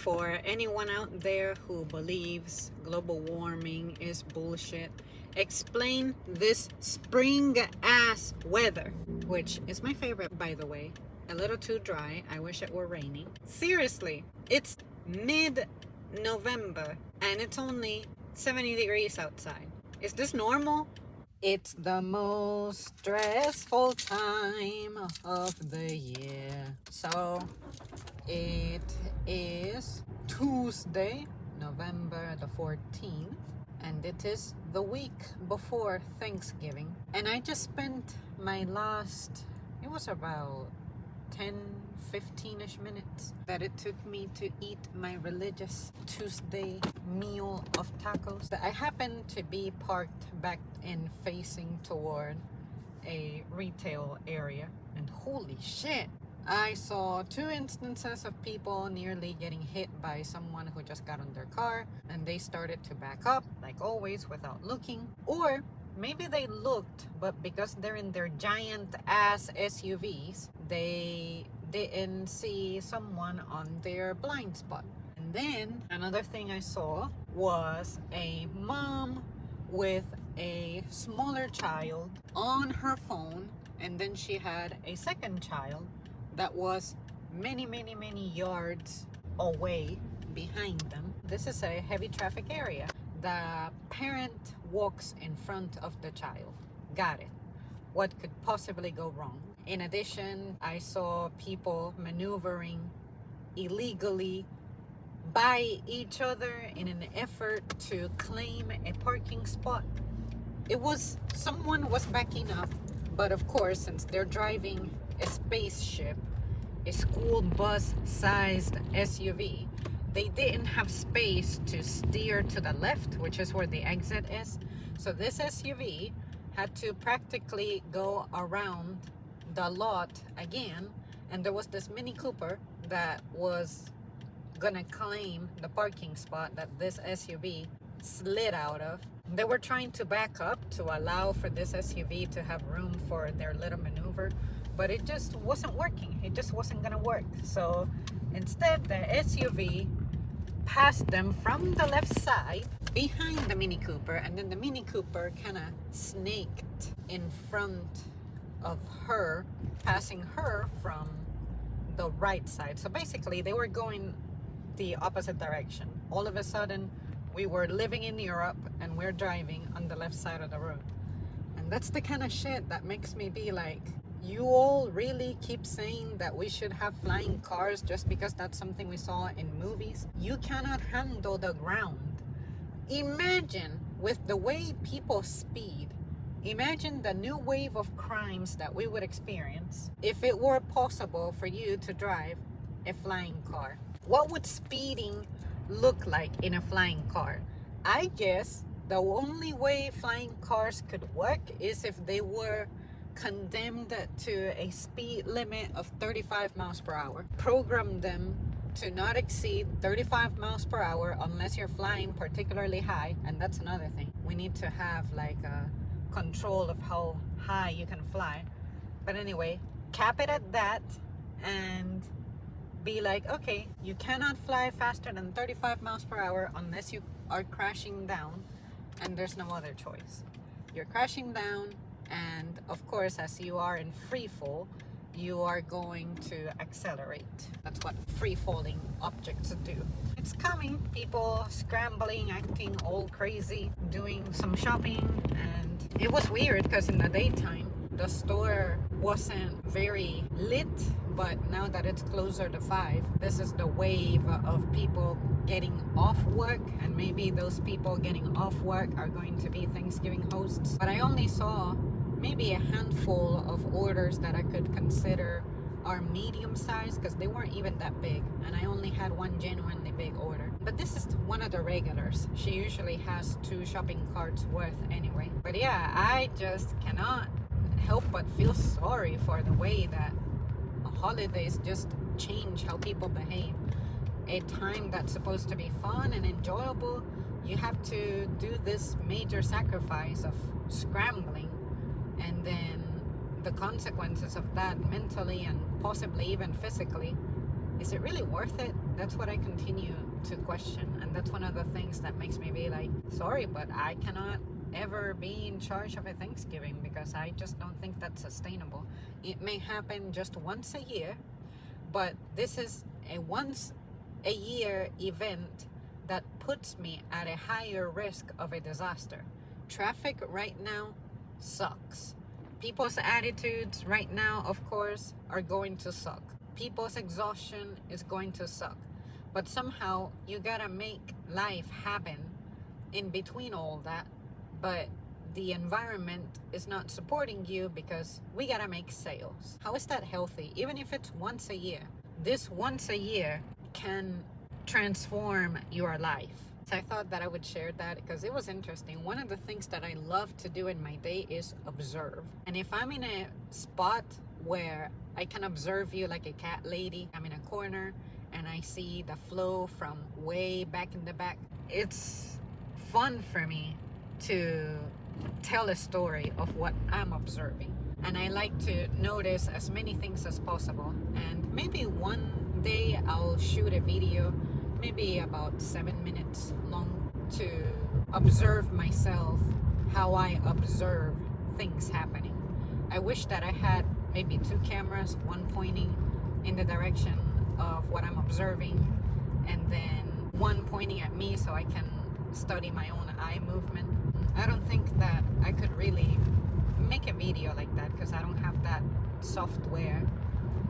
For anyone out there who believes global warming is bullshit, explain this spring ass weather, which is my favorite, by the way. A little too dry. I wish it were raining. Seriously, it's mid-November and it's only 70 degrees outside. Is this normal? It's the most stressful time of the year. So it is Tuesday, November the 14th, and it is the week before Thanksgiving. And I just spent my last, it was about 10-15ish minutes that it took me to eat my religious Tuesday meal of tacos. I happened to be parked back and facing toward a retail area, and holy shit, I saw 2 instances of people nearly getting hit by someone who just got on their car and they started to back up, like always, without looking. Or maybe they looked, but because they're in their giant ass SUVs, they didn't see someone on their blind spot. And then another thing I saw was a mom with a smaller child on her phone, and then she had a second child that was many yards away behind them. This is a heavy traffic area. The parent walks in front of the child. Got it. What could possibly go wrong? In addition, I saw people maneuvering illegally by each other in an effort to claim a parking spot. It was, someone was backing up, but of course, since they're driving a spaceship, a school bus sized SUV, they didn't have space to steer to the left, which is where the exit is. So this SUV had to practically go around the lot again, and there was this Mini Cooper that was gonna claim the parking spot that this SUV slid out of. They were trying to back up to allow for this SUV to have room for their little maneuver, but it just wasn't working. It just wasn't gonna work. So instead, the SUV passed them from the left side behind the Mini Cooper, and then the Mini Cooper kind of snaked in front of her, passing her from the right side. So basically, they were going the opposite direction. All of a sudden, we were living in Europe and we're driving on the left side of the road. And that's the kind of shit that makes me be like, you all really keep saying that we should have flying cars just because that's something we saw in movies? You cannot handle the ground. Imagine, with the way people speed, imagine the new wave of crimes that we would experience if it were possible for you to drive a flying car. What would speeding look like in a flying car? I guess the only way flying cars could work is if they were condemned to a speed limit of 35 miles per hour. Program them to not exceed 35 miles per hour unless you're flying particularly high. And that's another thing. We need to have like a control of how high you can fly. But anyway, cap it at that and be like, okay, you cannot fly faster than 35 miles per hour unless you are crashing down, and there's no other choice. You're crashing down, and of course, as you are in free fall, you are going to accelerate. That's what free falling objects do. It's coming. People scrambling, acting all crazy, doing some shopping, and it was weird because in the daytime, the store wasn't very lit, but now that it's closer to 5, this is the wave of people getting off work, and maybe those people getting off work are going to be Thanksgiving hosts. But I only saw maybe a handful of orders that I could consider are medium size because they weren't even that big, and I only had one genuinely big order. But this is one of the regulars. She usually has 2 shopping carts worth anyway. But yeah, I just cannot help but feel sorry for the way that holidays just change how people behave. A time that's supposed to be fun and enjoyable, you have to do this major sacrifice of scrambling, and then the consequences of that mentally and possibly even physically, is it really worth it? that's what I continue to question. And that's one of the things that makes me be like, sorry, but I cannot ever be in charge of a Thanksgiving, because I just don't think that's sustainable. It may happen just once a year, but this is a once a year event that puts me at a higher risk of a disaster. Traffic right now sucks. People's attitudes right now, of course, are going to suck. People's exhaustion is going to suck. But somehow you gotta make life happen in between all that. But the environment is not supporting you because we gotta make sales. How is that healthy? Even if it's once a year, this once a year can transform your life. So I thought that I would share that because it was interesting. One of the things that I love to do in my day is observe. And if I'm in a spot where I can observe you like a cat lady, I'm in a corner and I see the flow from way back in the back, it's fun for me to tell a story of what I'm observing. And I like to notice as many things as possible. And maybe one day I'll shoot a video, maybe about 7 minutes long, to observe myself, how I observe things happening. I wish that I had maybe 2 cameras, one pointing in the direction of what I'm observing, and then one pointing at me so I can study my own eye movement. I don't think that I could really make a video like that because I don't have that software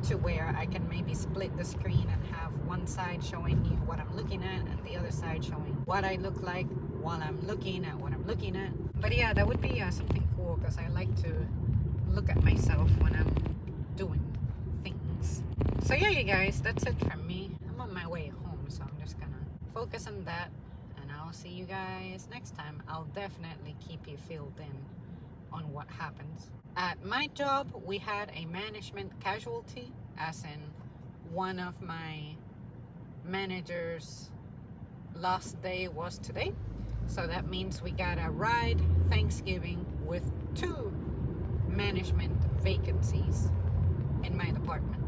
to where I can maybe split the screen and have one side showing you what I'm looking at and the other side showing what I look like while I'm looking at what I'm looking at. But yeah, that would be something cool because I like to look at myself when I'm doing things. So yeah, you guys, that's it from me. I'm on my way home, so I'm just gonna focus on that, and I'll see you guys next time. I'll definitely keep you filled in on what happens. At my job, we had a management casualty, as in one of my managers' last day was today. So that means we got a ride Thanksgiving with 2 management vacancies in my department.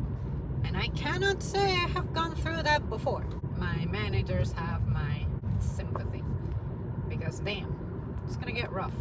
And I cannot say I have gone through that before. My managers have my sympathy because damn, it's gonna get rough.